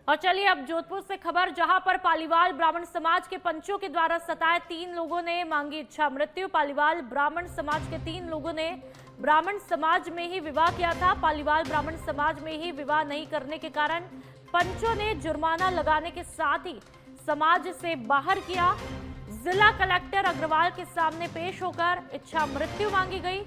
और चलिए अब जोधपुर से खबर, जहां पर पालीवाल ब्राह्मण समाज के पंचों के द्वारा सताए 3 लोगों ने मांगी इच्छा मृत्यु। पालीवाल ब्राह्मण समाज के 3 लोगों ने ब्राह्मण समाज में ही विवाह किया था। पालीवाल ब्राह्मण समाज में ही विवाह नहीं करने के कारण पंचों ने जुर्माना लगाने के साथ ही समाज से बाहर किया। जिला कलेक्टर अग्रवाल के सामने पेश होकर इच्छा मृत्यु मांगी गई।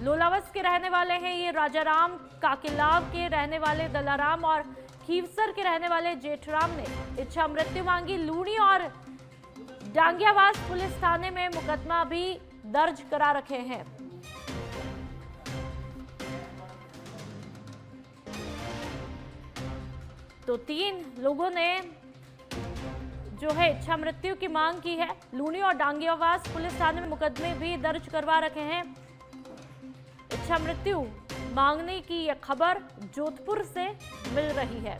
लोलावस के रहने वाले हैं ये राजाराम, काकिलाव के रहने वाले दलाराम और खीवसर के रहने वाले जेठराम ने इच्छा मृत्यु मांगी। लूणी और डांगियावास पुलिस थाने में मुकदमा भी दर्ज करा रखे हैं। तो 3 लोगों ने जो है इच्छा मृत्यु की मांग की है। लूणी और डांगियावास पुलिस थाने में मुकदमे भी दर्ज करवा रखे हैं। इच्छा मृत्यु मांगने की यह खबर जोधपुर से मिल रही है,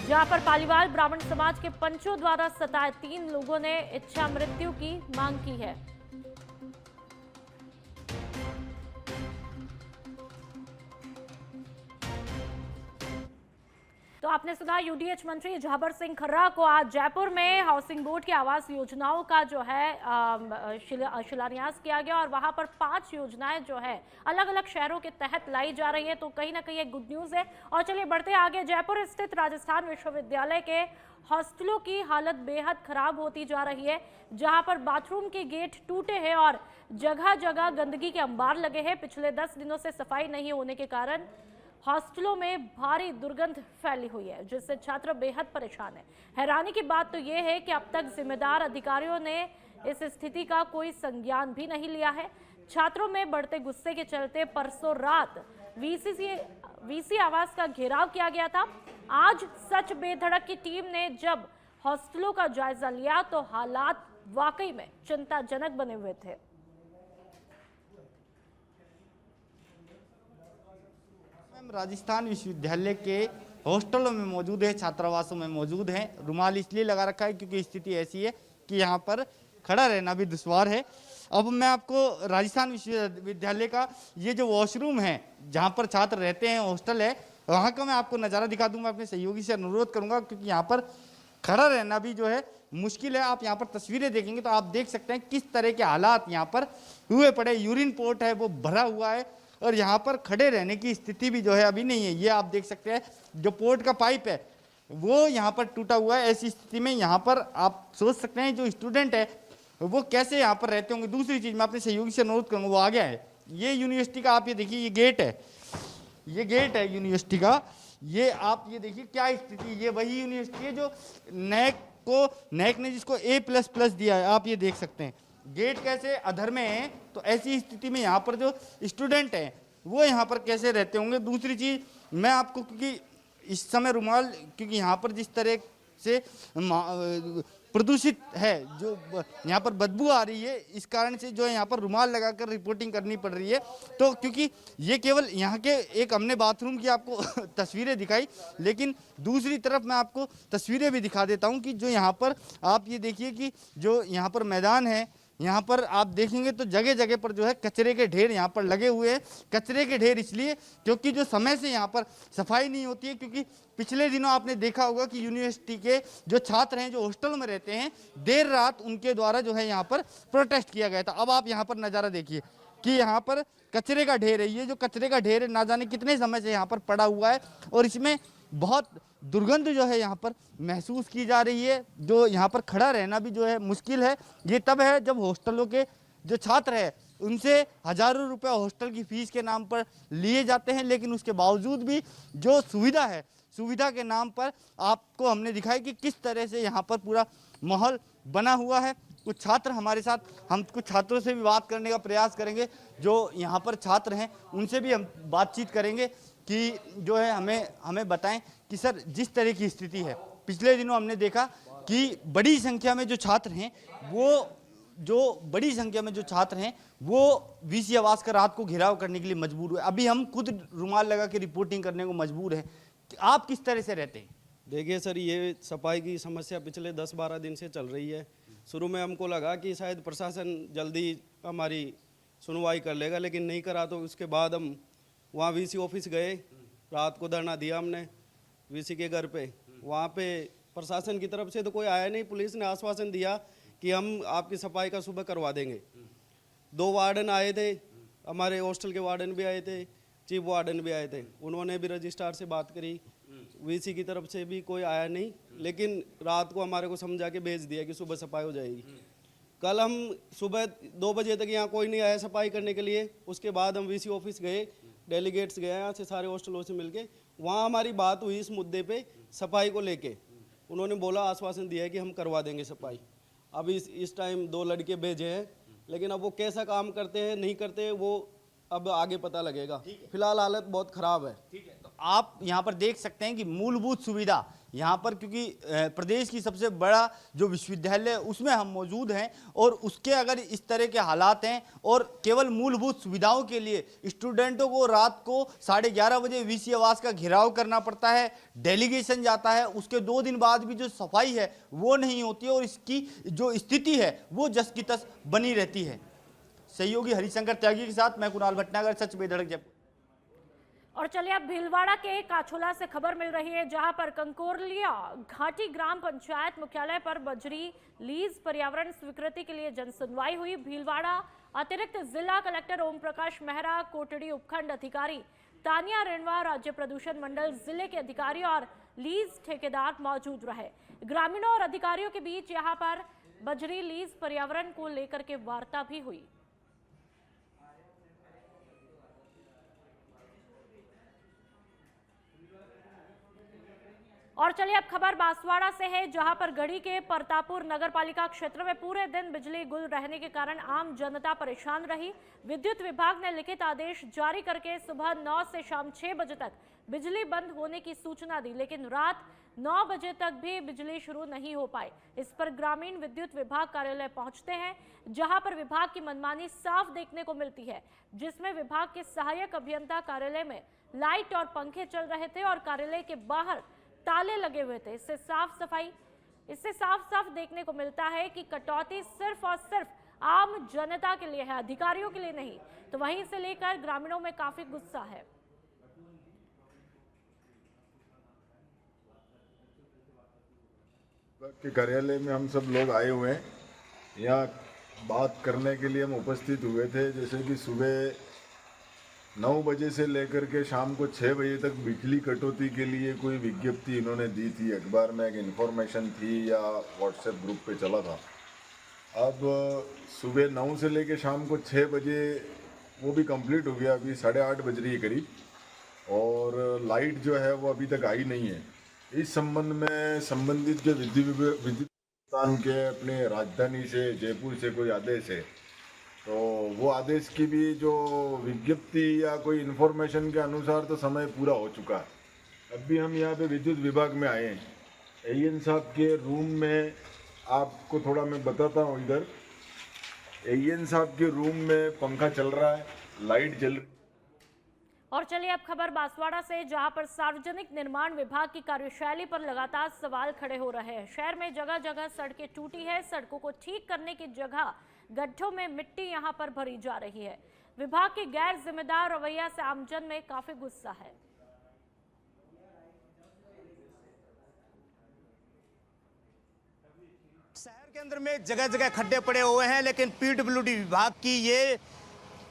जहां पर पालीवाल ब्राह्मण समाज के पंचों द्वारा सताए 3 लोगों ने इच्छा मृत्यु की मांग की है। तो आपने सुना यूडीएच मंत्री झाबर सिंह खर्रा को आज जयपुर में हाउसिंग बोर्ड की आवास योजनाओं का जो है शिलान्यास किया गया और वहां पर 5 योजनाएं जो है अलग अलग शहरों के तहत लाई जा रही है। तो कहीं ना कहीं एक गुड न्यूज है। और चलिए बढ़ते आगे। जयपुर स्थित राजस्थान विश्वविद्यालय के हॉस्टलों की हालत बेहद खराब होती जा रही है, जहां पर बाथरूम के गेट टूटे हैं और जगह जगह गंदगी के अंबार लगे हैं। पिछले 10 दिनों से सफाई नहीं होने के कारण हॉस्टलों में भारी दुर्गंध फैली हुई है, जिससे छात्र बेहद परेशान है। हैरानी की बात तो यह है कि अब तक जिम्मेदार अधिकारियों ने इस स्थिति का कोई संज्ञान भी नहीं लिया है। छात्रों में बढ़ते गुस्से के चलते परसों रात वीसी आवास का घेराव किया गया था। आज सच बेधड़क की टीम ने जब हॉस्टलों का जायजा लिया तो हालात वाकई में चिंताजनक बने हुए थे। राजस्थान विश्वविद्यालय के हॉस्टलों में मौजूद है, छात्रावासों में मौजूद हैं। रुमाल इसलिए लगा रखा है क्योंकि स्थिति ऐसी है कि यहाँ पर खड़ा रहना भी दुश्वार है। अब मैं आपको राजस्थान विश्वविद्यालय का ये जो वॉशरूम है जहाँ पर छात्र रहते हैं, हॉस्टल है, वहाँ का मैं आपको नज़ारा दिखा दूंगा। अपने सहयोगी से अनुरोध करूंगा क्योंकि यहाँ पर खड़ा रहना भी जो है मुश्किल है। आप यहाँ पर तस्वीरें देखेंगे तो आप देख सकते हैं किस तरह के हालात यहाँ पर हुए पड़े। यूरिन पोर्ट है वो भरा हुआ है और यहाँ पर खड़े रहने की स्थिति भी जो है अभी नहीं है। ये आप देख सकते हैं जो पोर्ट का पाइप है वो यहाँ पर टूटा हुआ है। ऐसी स्थिति में यहाँ पर आप सोच सकते हैं जो स्टूडेंट है वो कैसे यहाँ पर रहते होंगे। दूसरी चीज़ मैं अपने सहयोगी से अनुरोध करूँगा, वो आ गया है। ये यूनिवर्सिटी का आप ये देखिए, ये गेट है, ये गेट है यूनिवर्सिटी का। ये आप ये देखिए क्या स्थिति। ये वही यूनिवर्सिटी है जो नैक ने जिसको A++ दिया है, आप ये देख सकते हैं। गेट कैसे अधर में है, तो ऐसी स्थिति में यहाँ पर जो स्टूडेंट हैं वो यहाँ पर कैसे रहते होंगे। दूसरी चीज़ मैं आपको, क्योंकि इस समय रुमाल, क्योंकि यहाँ पर जिस तरह से प्रदूषित है, जो यहाँ पर बदबू आ रही है, इस कारण से जो है यहाँ पर रुमाल लगाकर रिपोर्टिंग करनी पड़ रही है। तो क्योंकि ये केवल यहाँ के एक हमने बाथरूम की आपको तस्वीरें दिखाई, लेकिन दूसरी तरफ मैं आपको तस्वीरें भी दिखा देता हूँ कि जो यहाँ पर आप ये देखिए कि जो यहाँ पर मैदान है, यहाँ पर आप देखेंगे तो जगह जगह पर जो है कचरे के ढेर यहाँ पर लगे हुए हैं। कचरे के ढेर इसलिए क्योंकि जो समय से यहाँ पर सफाई नहीं होती है। क्योंकि पिछले दिनों आपने देखा होगा कि यूनिवर्सिटी के जो छात्र हैं जो हॉस्टल में रहते हैं, देर रात उनके द्वारा जो है यहाँ पर प्रोटेस्ट किया गया था। अब आप यहाँ पर नज़ारा देखिए कि यहाँ पर कचरे का ढेर है। ये जो कचरे का ढेर है ना जाने कितने समय से यहाँ पर पड़ा हुआ है और इसमें बहुत दुर्गंध जो है यहाँ पर महसूस की जा रही है। जो यहाँ पर खड़ा रहना भी जो है मुश्किल है। ये तब है जब हॉस्टलों के जो छात्र हैं उनसे हजारों रुपए हॉस्टल की फीस के नाम पर लिए जाते हैं, लेकिन उसके बावजूद भी जो सुविधा है, सुविधा के नाम पर आपको हमने दिखाया कि किस तरह से यहाँ पर पूरा माहौल बना हुआ है। कुछ छात्र हमारे साथ, हम कुछ छात्रों से भी बात करने का प्रयास करेंगे जो यहाँ पर छात्र हैं, उनसे भी हम बातचीत करेंगे कि जो है हमें बताएं कि सर जिस तरह की स्थिति है, पिछले दिनों हमने देखा कि बड़ी संख्या में जो छात्र हैं वो वीसी आवास का रात को घेराव करने के लिए मजबूर हुए। अभी हम खुद रुमाल लगा के रिपोर्टिंग करने को मजबूर हैं। आप किस तरह से रहते हैं? देखिए सर, ये सफाई की समस्या पिछले 10-12 दिन से चल रही है। शुरू में हमको लगा कि शायद प्रशासन जल्दी हमारी सुनवाई कर लेगा, लेकिन नहीं करा। तो उसके बाद हम वहाँ वीसी ऑफिस गए रात को धरना दिया हमने वीसी के घर पे। वहाँ पे प्रशासन की तरफ से तो कोई आया नहीं। पुलिस ने आश्वासन दिया कि हम आपकी सफाई का सुबह करवा देंगे। 2 वार्डन आए थे, हमारे हॉस्टल के वार्डन भी आए थे, चीफ वार्डन भी आए थे। उन्होंने भी रजिस्ट्रार से बात करी, वीसी की तरफ से भी कोई आया नहीं। लेकिन रात को हमारे को समझा के भेज दिया कि सुबह सफाई हो जाएगी। कल हम सुबह 2 बजे तक यहाँ कोई नहीं आया सफाई करने के लिए। उसके बाद हम वीसी ऑफिस गए, डेलीगेट्स गए यहाँ से सारे हॉस्टलों से मिलके। वहाँ हमारी बात हुई इस मुद्दे पे सफाई को लेके। उन्होंने बोला, आश्वासन दिया है कि हम करवा देंगे सफाई। अब इस टाइम 2 लड़के भेजे हैं, लेकिन अब वो कैसा काम करते हैं नहीं करते वो अब आगे पता लगेगा। फिलहाल हालत बहुत खराब है। ठीक है, तो आप यहाँ पर देख सकते हैं कि मूलभूत सुविधा यहाँ पर, क्योंकि प्रदेश की सबसे बड़ा जो विश्वविद्यालय है उसमें हम मौजूद हैं, और उसके अगर इस तरह के हालात हैं और केवल मूलभूत सुविधाओं के लिए स्टूडेंटों को रात को 11:30 बजे वीसी आवास का घेराव करना पड़ता है, डेलीगेशन जाता है, उसके 2 दिन बाद भी जो सफाई है वो नहीं होती है, और इसकी जो स्थिति है वो जस की तस बनी रहती है। सहयोगी हरिशंकर त्यागी के साथ मैं कुणाल भटनागर, सच बेधड़क जयपुर। और चलिए अब भीलवाड़ा के काछोला से खबर मिल रही है, जहां पर कंकोरलिया घाटी ग्राम पंचायत मुख्यालय पर बजरी लीज पर्यावरण स्वीकृति के लिए जनसुनवाई हुई। भीलवाड़ा अतिरिक्त जिला कलेक्टर ओम प्रकाश मेहरा, कोटड़ी उपखंड अधिकारी तानिया रेणवा, राज्य प्रदूषण मंडल, जिले के अधिकारी और लीज ठेकेदार मौजूद रहे। ग्रामीणों और अधिकारियों के बीच यहां पर बजरी लीज पर्यावरण को लेकर के वार्ता भी हुई। और चलिए अब खबर बांसवाड़ा से है, जहां पर गढ़ी के परतापुर नगरपालिका क्षेत्र में पूरे दिन बिजली गुल रहने के कारण आम जनता परेशान रही। विद्युत विभाग ने लिखित आदेश जारी करके सुबह 9 से शाम 6 बजे तक बिजली बंद होने की सूचना दी, लेकिन रात 9 बजे तक भी बिजली शुरू नहीं हो पाई। इस पर ग्रामीण विद्युत विभाग कार्यालय पहुंचते हैं, जहां पर विभाग की मनमानी साफ देखने को मिलती है, जिसमें विभाग के सहायक अभियंता कार्यालय में लाइट और पंखे चल रहे थे और कार्यालय के बाहर ताले लगे हुए थे। इससे साफ साफ देखने को मिलता है कि कटौती सिर्फ और सिर्फ आम जनता के लिए है, अधिकारियों के लिए नहीं। तो वहीं से लेकर ग्रामीणों में काफी गुस्सा है। के कार्यालय में हम सब लोग आए हुए हैं, यहाँ बात करने के लिए हम उपस्थित हुए थे। जैसे कि सुबह 9 बजे से लेकर के शाम को 6 बजे तक बिजली कटौती के लिए कोई विज्ञप्ति इन्होंने दी थी, अखबार में एक इन्फॉर्मेशन थी या व्हाट्सएप ग्रुप पे चला था। अब सुबह 9 से लेकर शाम को 6 बजे वो भी कंप्लीट हो गया, अभी 8:30 बज रही है करीब, और लाइट जो है वो अभी तक आई नहीं है। इस संबंध में संबंधित जो विद्युत संस्थान के अपने राजधानी से जयपुर से कोई आदेश है, तो वो आदेश की भी जो विज्ञप्ति या कोई इन्फॉर्मेशन के अनुसार तो समय पूरा हो चुका है। अब भी हम यहाँ पे विद्युत विभाग में आए हैं, एएन साहब के रूम में आपको थोड़ा मैं बताता हूँ। इधर एएन साहब के रूम में पंखा चल रहा है, लाइट जल रही। और चलिए अब खबर बांसवाड़ा से, जहां पर सार्वजनिक निर्माण विभाग की कार्यशैली पर लगातार सवाल खड़े हो रहे हैं। शहर में जगह जगह सड़कें टूटी है, सड़कों को ठीक करने की जगह गड्ढों में मिट्टी यहां पर भरी जा रही है। विभाग के गैर जिम्मेदार रवैया से आमजन में काफी गुस्सा है। शहर के अंदर में जगह जगह खड्डे पड़े हुए हैं, लेकिन पीडब्ल्यूडी विभाग की ये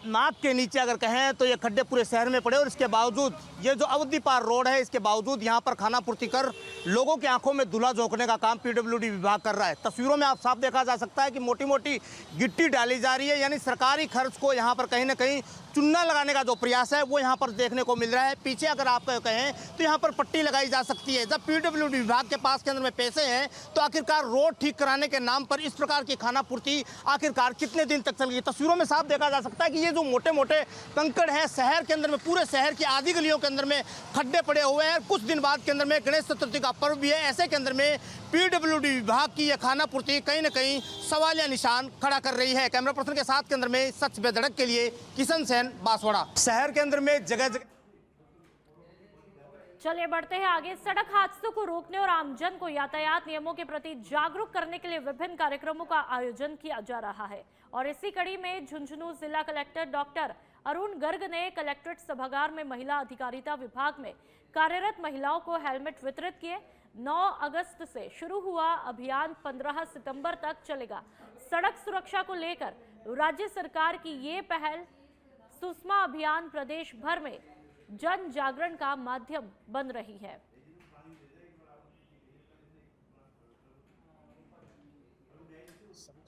नाक के नीचे अगर कहें तो ये खड्डे पूरे शहर में पड़े, और इसके बावजूद ये जो अवधि पार रोड है, इसके बावजूद यहाँ पर खाना पूर्ति कर लोगों की आंखों में धुला झोंकने का काम पीडब्ल्यूडी विभाग कर रहा है। तस्वीरों में आप साफ देखा जा सकता है कि मोटी मोटी गिट्टी डाली जा रही है, यानी सरकारी खर्च को यहाँ पर कहीं ना कहीं चुन्ना लगाने का जो प्रयास है वो यहाँ पर देखने को मिल रहा है। पीछे अगर आप कहें तो यहाँ पर पट्टी लगाई जा सकती है। जब पीडब्ल्यूडी विभाग के पास के अंदर में पैसे हैं तो आखिरकार रोड ठीक कराने के नाम पर इस प्रकार की खाना पूर्ति आखिरकार कितने दिन तक चलेगी। तस्वीरों में साफ देखा जा सकता है कि ये जो मोटे मोटे कंकड़ है शहर के अंदर में, पूरे शहर की आधी गलियों के अंदर में खड्डे पड़े हुए हैं। कुछ दिन बाद के अंदर में गणेश चतुर्थी का पर्व भी है, ऐसे के अंदर में पीडब्ल्यूडी विभाग की यह खाना पूर्ति कहीं ना कहीं सवालिया निशान खड़ा कर रही है। कैमरा पर्सन के साथ के अंदर में सच बेधड़क के लिए किशन सेन, बांसवाड़ा। शहर के अंदर में जगह जगह। चलिए बढ़ते हैं आगे। सड़क हादसों को रोकने और आमजन को यातायात नियमों के प्रति जागरूक करने के लिए विभिन्न कार्यक्रमों का आयोजन किया जा रहा है, और इसी कड़ी में झुंझुनू जिला कलेक्टर डॉक्टर अरुण गर्ग ने कलेक्ट्रेट सभागार में महिला अधिकारिता विभाग में कार्यरत महिलाओं को हेलमेट वितरित किए। 9 अगस्त से शुरू हुआ अभियान 15 सितंबर तक चलेगा। सड़क सुरक्षा को लेकर राज्य सरकार की ये पहल सुषमा अभियान प्रदेश भर में जन जागरण का माध्यम बन रही है।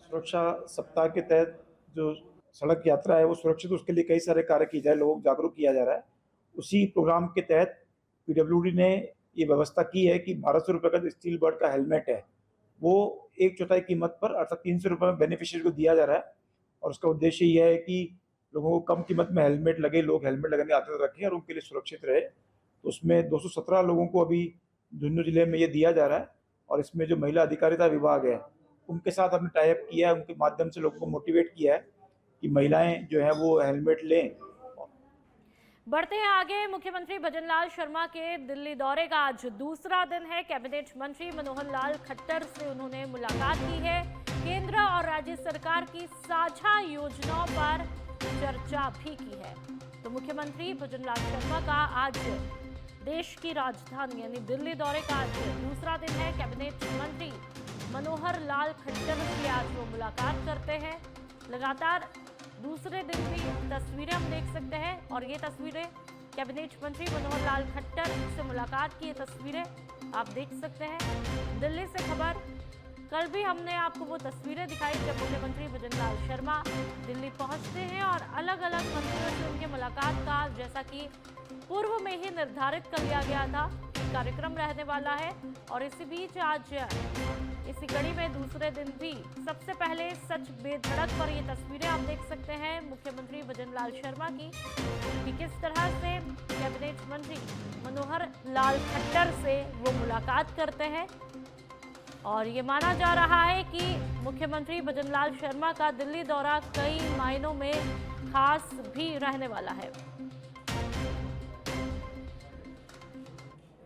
सुरक्षा सप्ताह के तहत जो सड़क यात्रा है वो सुरक्षित, उसके लिए कई सारे कार्य किए जाए, लोगों को जागरूक किया जा रहा है। उसी प्रोग्राम के तहत पीडब्ल्यूडी ने ये व्यवस्था की है कि 1200 रुपये का जो स्टील बर्ड का हेलमेट है वो 1/4 कीमत पर अर्थात 300 रुपये में बेनिफिशियरी को दिया जा रहा है। और उसका उद्देश्य यह है कि लोगों को कम कीमत में हेलमेट लगे, लोग हेलमेट लगाने की आदत रखें और उनके लिए सुरक्षित रहे। तो उसमें 217 लोगों को अभी झुंझुनू जिले में ये दिया जा रहा है। और इसमें जो महिला अधिकारिता विभाग है उनके साथ हमने टाई अप किया है, उनके माध्यम से लोगों को मोटिवेट किया है कि महिलाएं जो है वो हेलमेट लें। बढ़ते हैं आगे। मुख्यमंत्री भजनलाल शर्मा के दिल्ली दौरे का आज दूसरा दिन है। कैबिनेट मंत्री मनोहर लाल खट्टर से उन्होंने मुलाकात की है। केंद्र और राज्य सरकार की साझा योजनाओं पर चर्चा भी की है। तो मुख्यमंत्री भजनलाल शर्मा का आज देश की राजधानी यानी दिल्ली दौरे का आज दूसरा दिन है। कैबिनेट मंत्री मनोहर लाल खट्टर से आज वो मुलाकात करते हैं। लगातार दूसरे दिन भी तस्वीरें हम देख सकते हैं और ये तस्वीरें कैबिनेट मंत्री मनोहर लाल खट्टर से मुलाकात की ये तस्वीरें आप देख सकते हैं। दिल्ली से खबर, कल भी हमने आपको वो तस्वीरें दिखाई जब मुख्यमंत्री भजनलाल शर्मा दिल्ली पहुंचते हैं और अलग अलग मंत्रियों से उनकी मुलाकात का जैसा कि पूर्व में ही निर्धारित कर लिया गया था कार्यक्रम रहने वाला है। और इसी बीच आज इसी कड़ी में दूसरे दिन भी सबसे पहले सच बेधड़क पर ये तस्वीरें आप देख सकते हैं मुख्यमंत्री भजनलाल शर्मा की कि किस तरह से कैबिनेट मंत्री मनोहर लाल खट्टर से वो मुलाकात करते हैं। और ये माना जा रहा है कि मुख्यमंत्री भजनलाल शर्मा का दिल्ली दौरा कई मायनों में खास भी रहने वाला है।